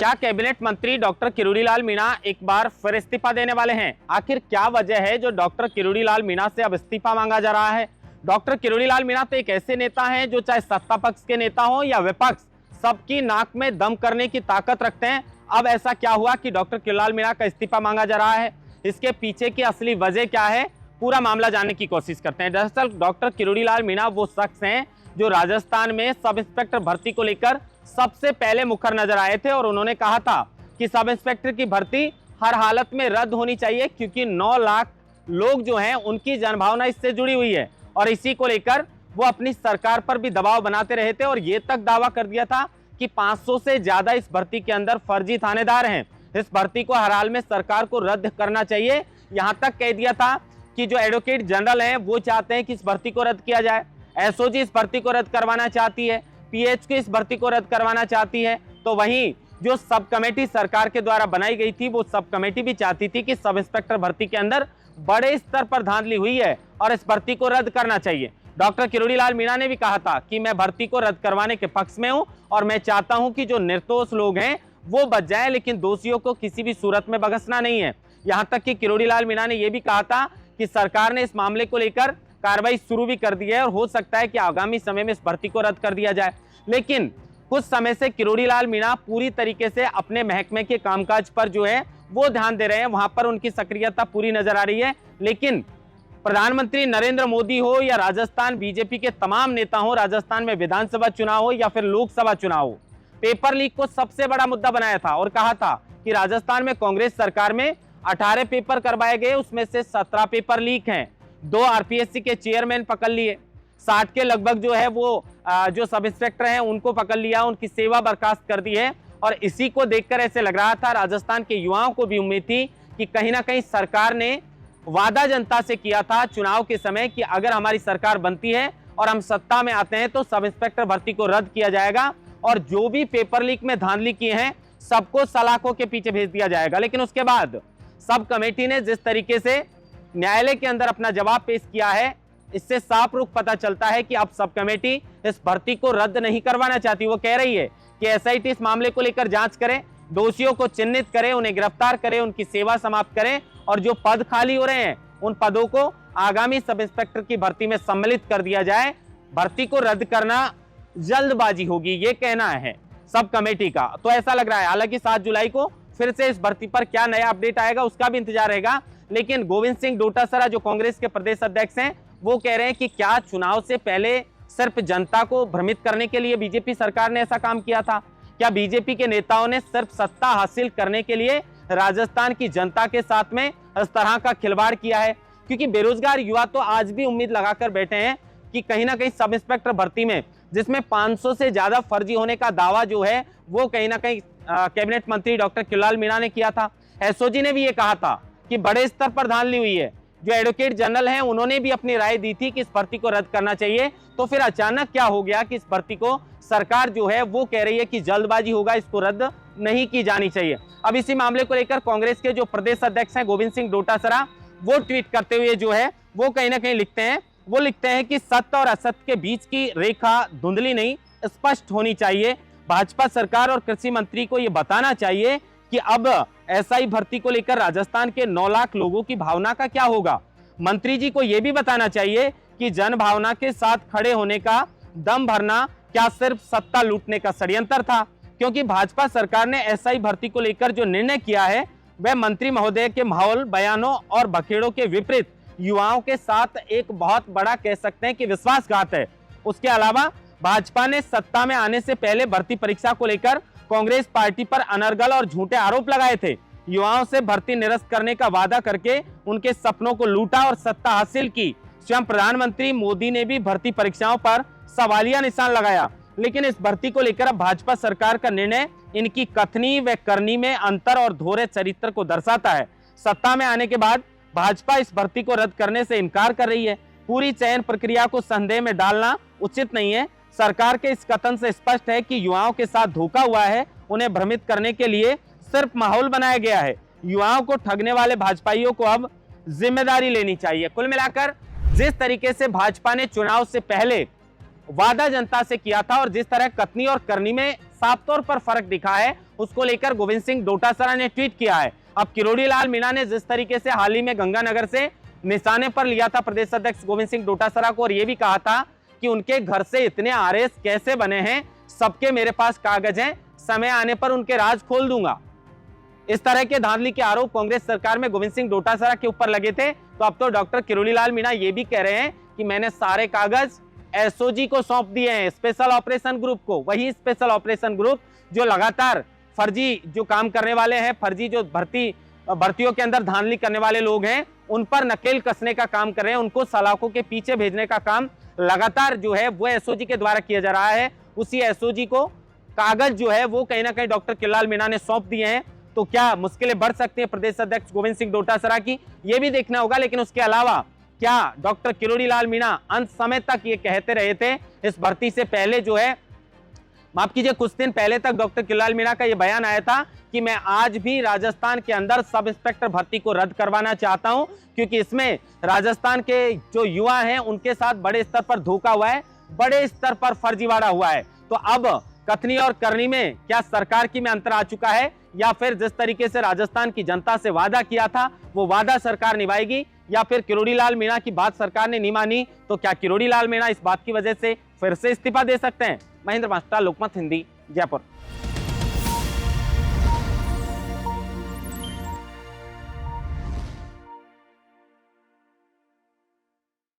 क्या कैबिनेट मंत्री डॉक्टर किरोड़ीलाल मीणा एक बार फिर इस्तीफा देने वाले हैं? आखिर क्या वजह है जो डॉक्टर किरोड़ीलाल मीणा से अब इस्तीफा मांगा जा रहा है? डॉक्टर किरोड़ीलाल मीणा तो एक ऐसे नेता हैं जो चाहे सत्ता पक्ष के नेता हो या विपक्ष, सबकी नाक में दम करने की ताकत रखते हैं। अब ऐसा क्या हुआ कि डॉक्टर किरोड़ीलाल मीणा का इस्तीफा मांगा जा रहा है? इसके पीछे की असली वजह क्या है, पूरा मामला जानने की कोशिश करते हैं। दरअसल डॉक्टर किरोड़ीलाल मीणा वो शख्स हैं जो राजस्थान में सब इंस्पेक्टर भर्ती को लेकर सबसे पहले मुखर नजर आए थे और उन्होंने कहा था कि सब इंस्पेक्टर की भर्ती हर हालत में रद्द होनी चाहिए, क्योंकि 9 लाख लोग जो हैं उनकी जनभावना इससे जुड़ी हुई है। और इसी को लेकर वो अपनी सरकार पर भी दबाव बनाते रहे थे और ये तक दावा कर दिया था कि 500 से ज्यादा इस भर्ती के अंदर फर्जी थानेदार हैं। इस भर्ती को हर हाल में सरकार को रद्द करना चाहिए। यहां तक कह दिया था कि जो एडवोकेट जनरल हैं वो चाहते हैं कि इस भर्ती को रद्द किया जाए, एसओजी इस भर्ती को रद्द करवाना चाहती है, पीएचक्यू इस भर्ती को रद्द करवाना चाहती है। तो वहीं जो सब कमेटी सरकार के द्वारा बनाई गई थी वो सब कमेटी भी चाहती थी कि सब इंस्पेक्टर भर्ती के अंदर बड़े स्तर पर धांधली हुई है और इस भर्ती को रद्द करना चाहिए। डॉक्टर किरोड़ीलाल मीणा ने भी कहा था कि मैं भर्ती को रद्द करवाने के पक्ष में हूं और मैं चाहता हूं कि जो निर्दोष लोग हैं वो बच जाएं, लेकिन दोषियों को किसी भी सूरत में बख्शना नहीं है। यहां तक कि किरोड़ीलाल मीणा ने यह भी कहा था कि सरकार ने इस मामले को लेकर कार्रवाई शुरू भी कर दी है और हो सकता है कि आगामी समय में इस भर्ती को रद्द कर दिया जाए। लेकिन कुछ समय से किरोड़ीलाल मीणा पूरी तरीके से अपने महकमे के कामकाज पर जो है वो ध्यान दे रहे हैं, वहां पर उनकी सक्रियता पूरी नजर आ रही है। लेकिन प्रधानमंत्री नरेंद्र मोदी हो या राजस्थान बीजेपी के तमाम नेता हो, राजस्थान में विधानसभा चुनाव हो या फिर लोकसभा चुनाव हो, पेपर लीक को सबसे बड़ा मुद्दा बनाया था और कहा था कि राजस्थान में कांग्रेस सरकार में 18 पेपर करवाए गए, उसमें से 17 पेपर लीक हैं। 2 आरपीएससी के चेयरमैन पकड़ लिए, 60 के लगभग जो है वो जो सब इंस्पेक्टर हैं उनको पकड़ लिया, उनकी सेवा बर्खास्त कर दी है। और इसी को देखकर ऐसे लग रहा था, राजस्थान के युवाओं को भी उम्मीद थी कि कहीं ना कहीं सरकार ने वादा जनता से किया था चुनाव के समय कि अगर हमारी सरकार बनती है और हम सत्ता में आते हैं तो सब इंस्पेक्टर भर्ती को रद्द किया जाएगा और जो भी पेपर लीक में धांधली किए हैं सबको सलाखों के पीछे भेज दिया जाएगा। लेकिन उसके बाद सब कमेटी ने जिस तरीके से न्यायालय के अंदर अपना जवाब पेश किया है, इससे साफ रुख पता चलता है कि अब सब कमेटी इस भर्ती को रद्द नहीं करवाना चाहती। वो कह रही है कि एसआईटी इस मामले को लेकर जांच करे, दोषियों को चिन्हित करे, उन्हें गिरफ्तार करे, उनकी सेवा समाप्त करें और जो पद खाली हो रहे हैं उन पदों को आगामी सब इंस्पेक्टर की भर्ती में सम्मिलित कर दिया जाए। भर्ती को रद्द करना जल्दबाजी होगी, ये कहना है सब कमेटी का। तो ऐसा लग रहा है, हालांकि 7 जुलाई को फिर से इस भर्ती पर क्या नया अपडेट आएगा उसका भी इंतजार रहेगा। लेकिन गोविंद सिंह डोटासरा जो कांग्रेस के प्रदेश अध्यक्ष हैं वो कह रहे हैं कि क्या चुनाव से पहले सिर्फ जनता को भ्रमित करने के लिए बीजेपी सरकार ने ऐसा काम किया था? क्या बीजेपी के नेताओं ने सिर्फ सत्ता हासिल करने के लिए राजस्थान की जनता के साथ में इस तरह का खिलवाड़ किया है? क्योंकि बेरोजगार युवा तो आज भी उम्मीद लगाकर बैठे हैं कि कहीं ना कहीं सब इंस्पेक्टर भर्ती में जिसमें 500 से ज्यादा फर्जी होने का दावा जो है वो कहीं ना कहीं कैबिनेट मंत्री डॉक्टर किरोड़ीलाल मीणा ने किया था। एसओजी ने भी ये कहा था कि बड़े स्तर पर धांधली हुई है। जो एडवोकेट जनरल हैं उन्होंने भी अपनी राय दी थी कि इस भर्ती को रद्द करना चाहिए। तो फिर अचानक क्या हो गया कि इस भर्ती को सरकार जो है वो कह रही है कि जल्दबाजी होगा, इसको रद्द नहीं की जानी चाहिए। अब इसी मामले को लेकर कांग्रेस के जो प्रदेश अध्यक्ष हैं गोविंद सिंह डोटासरा वो ट्वीट करते हुए जो है वो कहीं ना कहीं लिखते हैं कि सत्य और असत्य के बीच की रेखा धुंधली नहीं, स्पष्ट होनी चाहिए। भाजपा सरकार और कृषि मंत्री को यह बताना चाहिए कि अब एसआई भर्ती को लेकर राजस्थान के 9 लाख लोगों की भावना का क्या होगा। मंत्री जी को यह भी बताना चाहिए कि जन भावना के साथ खड़े होने का दम भरना क्या सिर्फ सत्ता लूटने का षड्यंत्र था? क्योंकि भाजपा सरकार ने एसआई भर्ती को लेकर जो निर्णय किया है वह मंत्री महोदय के माहौल, बयानों और बखेड़ों के विपरीत युवाओं के साथ एक बहुत बड़ा कह सकते हैं कि विश्वासघात है। उसके अलावा भाजपा ने सत्ता में आने से पहले भर्ती परीक्षा को लेकर कांग्रेस पार्टी पर अनर्गल और झूठे आरोप लगाए थे। युवाओं से भर्ती निरस्त करने का वादा करके उनके सपनों को लूटा और सत्ता हासिल की। स्वयं प्रधानमंत्री मोदी ने भी भर्ती परीक्षाओं पर सवालिया निशान लगाया। लेकिन इस भर्ती को लेकर अब भाजपा सरकार का निर्णय इनकी कथनी व करनी में अंतर और धोरे चरित्र को दर्शाता है। सत्ता में आने के बाद भाजपा इस भर्ती को रद्द करने से इनकार कर रही है। पूरी चयन प्रक्रिया को संदेह में डालना उचित नहीं है। सरकार के इस कथन से स्पष्ट है कि युवाओं के साथ धोखा हुआ है, उन्हें भ्रमित करने के लिए सिर्फ माहौल बनाया गया है। युवाओं को ठगने वाले भाजपाइयों को अब जिम्मेदारी लेनी चाहिए। कुल मिलाकर जिस तरीके से भाजपा ने चुनाव से पहले वादा जनता से किया था और जिस तरह कथनी और करनी में साफ तौर पर फर्क दिखा है, उसको लेकर गोविंद सिंह डोटासरा ने ट्वीट किया है। अब किरोड़ी लाल मीणा ने जिस तरीके से हाल ही में गंगानगर से निशाने पर लिया था प्रदेश अध्यक्ष गोविंद सिंह डोटासरा को, और यह भी कहा था कि उनके घर से इतने आरएस कैसे बने हैं, सबके मेरे पास कागज हैं, समय आने पर उनके राज खोल दूंगा। इस तरह के धांधली के आरोप कांग्रेस सरकार में गोविंद सिंह डोटासरा के ऊपर लगे थे। तो अब तो डॉक्टर किरोड़ी लाल मीणा ये भी कह रहे हैं कि मैंने सारे कागज एसओजी को सौंप दिए हैं, स्पेशल ऑपरेशन ग्रुप को। वही स्पेशल ऑपरेशन ग्रुप जो लगातार फर्जी जो काम करने वाले हैं, फर्जी जो भर्तियों के अंदर धांधली करने वाले लोग हैं, उन पर नकेल कसने का काम कर रहे हैं, उनको सलाखों के पीछे भेजने का काम लगातार जो है वो एसओजी के द्वारा किया जा रहा है। उसी एसओजी को कागज जो है वो कहीं ना कहीं डॉक्टर किरोड़ी लाल मीणा ने सौंप दिए हैं। तो क्या मुश्किलें बढ़ सकती हैं प्रदेश अध्यक्ष गोविंद सिंह डोटासरा की, ये भी देखना होगा। लेकिन उसके अलावा क्या डॉक्टर किरोड़ी लाल मीणा अंत समय तक ये कहते रहे थे, इस भर्ती से पहले जो है, माफ कीजिए, कुछ दिन पहले तक डॉक्टर किरोड़ी लाल मीणा का ये बयान आया था कि मैं आज भी राजस्थान के अंदर सब इंस्पेक्टर भर्ती को रद्द करवाना चाहता हूं, क्योंकि इसमें राजस्थान के जो युवा हैं उनके साथ बड़े स्तर पर धोखा हुआ है, बड़े स्तर पर फर्जीवाड़ा हुआ है। तो अब कथनी और करनी में क्या सरकार की में अंतर आ चुका है, या फिर जिस तरीके से राजस्थान की जनता से वादा किया था वो वादा सरकार निभाएगी, या फिर किरोड़ी लाल मीणा की बात सरकार ने नहीं मानी तो क्या किरोड़ी लाल मीणा इस बात की वजह से फिर से इस्तीफा दे सकते हैं। महेंद्र मास्टर, लोकमत हिंदी, जयपुर।